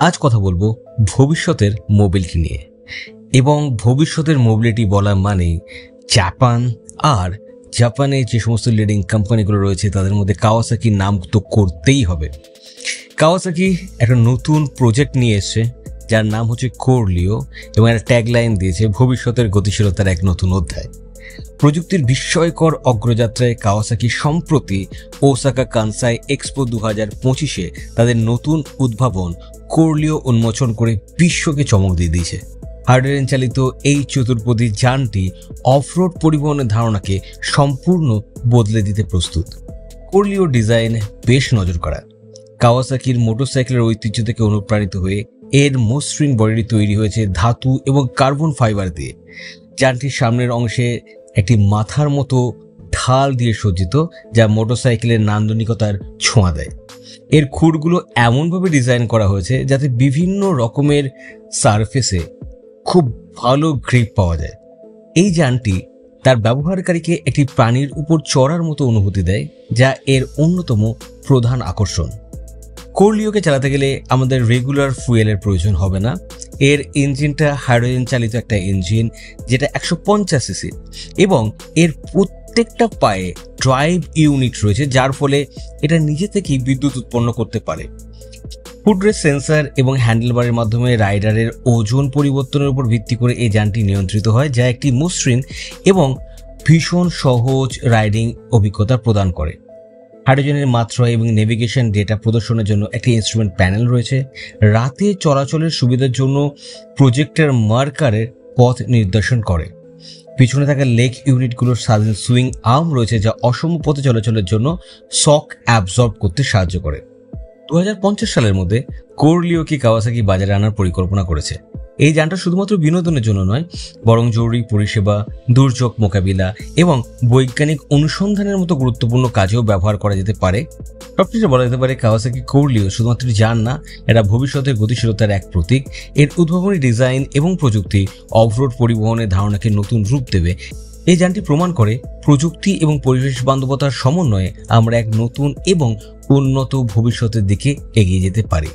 আজ কথা বলবো ভবিষ্যতের মোবিলিটি নিয়ে। এবং ভবিষ্যতের মোবিলিটি বলা মানে জাপান, আর জাপানে যে সমস্ত লিডিং কোম্পানিগুলো রয়েছে তাদের মধ্যে কাওয়াসাকির নাম তো করতেই হবে। কাওয়াসাকি একটা নতুন প্রজেক্ট নিয়ে এসছে যার নাম হচ্ছে কোরলিও, এবং একটা ট্যাগলাইন দিয়েছে ভবিষ্যতের গতিশীলতার এক নতুন অধ্যায়। প্রযুক্তির বিস্ময়কর অগ্রযাত্রায় কাওয়াসাকি সম্প্রতি ওসাকা কানসাই এক্সপো 2025-এ তাদের নতুন উদ্ভাবন কোরলিও উন্মোচন করে বিশ্বকে চমক দিয়ে দিয়েছে। হাইড্রোজেন চালিত এই চতুর্পদী যানটি অফরোড পরিবহনের ধারণাকে সম্পূর্ণ বদলে দিতে প্রস্তুত। কোরলিও ডিজাইন বেশ নজর করা। কাওয়াসাকির মোটরসাইকেলের ঐতিহ্য থেকে অনুপ্রাণিত হয়ে এর মসৃণ বডিটি তৈরি হয়েছে ধাতু এবং কার্বন ফাইবার দিয়ে। যানটির সামনের অংশে একটি মাথার মতো ঢাল দিয়ে সজ্জিত, যা মোটরসাইকেলের নান্দনিকতার ছোঁয়া দেয়। এর খুঁটগুলো এমনভাবে ডিজাইন করা হয়েছে যাতে বিভিন্ন রকমের সারফেসে খুব ভালো গ্রিপ পাওয়া যায়। এই যানটি তার ব্যবহারকারীকে একটি প্রাণীর উপর চড়ার মতো অনুভূতি দেয়, যা এর অন্যতম প্রধান আকর্ষণ। কোরলিওকে চালাতে গেলে আমাদের রেগুলার ফুয়েলের প্রয়োজন হবে না। এর ইঞ্জিনটা হাইড্রোজেন চালিত একটা ইঞ্জিন, যেটা 150 সিসি, এবং এর প্রত্যেকটা পায়ে ড্রাইভ ইউনিট রয়েছে, যার ফলে এটা নিজে থেকেই বিদ্যুৎ উৎপন্ন করতে পারে। ফুটরেস্ট সেন্সর এবং হ্যান্ডেলবারের মাধ্যমে রাইডারের ওজন পরিবর্তনের উপর ভিত্তি করে এই যানটি নিয়ন্ত্রিত হয়, যা একটি মসৃণ এবং ভীষণ সহজ রাইডিং অভিজ্ঞতা প্রদান করে। হাইড্রোজেনের মাত্রা এবং নেভিগেশন ডেটা প্রদর্শনের জন্য একটি ইনস্ট্রুমেন্ট প্যানেল রয়েছে। রাতে চলাচলের সুবিধার জন্য প্রজেক্টর মার্কারের পথ নির্দেশন করে। পিছনে থাকা লেগ ইউনিটগুলোর স্বাধীন সুইং আর্ম রয়েছে, যা অসম পথে চলাচলের জন্য শক অ্যাবজর্ব করতে সাহায্য করে। 2050 সালের মধ্যে কোরলিওকে কাওয়াসাকি বাজারে আনার পরিকল্পনা করেছে। এই যানটা শুধুমাত্র বিনোদনের জন্য নয়, বরং জরুরি পরিষেবা, দুর্যোগ মোকাবিলা এবং বৈজ্ঞানিক অনুসন্ধানের মতো গুরুত্বপূর্ণ কাজেও ব্যবহার করা যেতে পারে। সবকিছু বলা যেতে পারে কাওয়াসাকি কোরলিও শুধুমাত্র যান না, এটা ভবিষ্যতের গতিশীলতার এক প্রতীক। এর উদ্ভাবনী ডিজাইন এবং প্রযুক্তি অফরোড পরিবহনের ধারণাকে নতুন রূপ দেবে। এই যানটি প্রমাণ করে প্রযুক্তি এবং পরিবেশ বান্ধবতার সমন্বয়ে আমরা এক নতুন এবং উন্নত ভবিষ্যতের দিকে এগিয়ে যেতে পারি।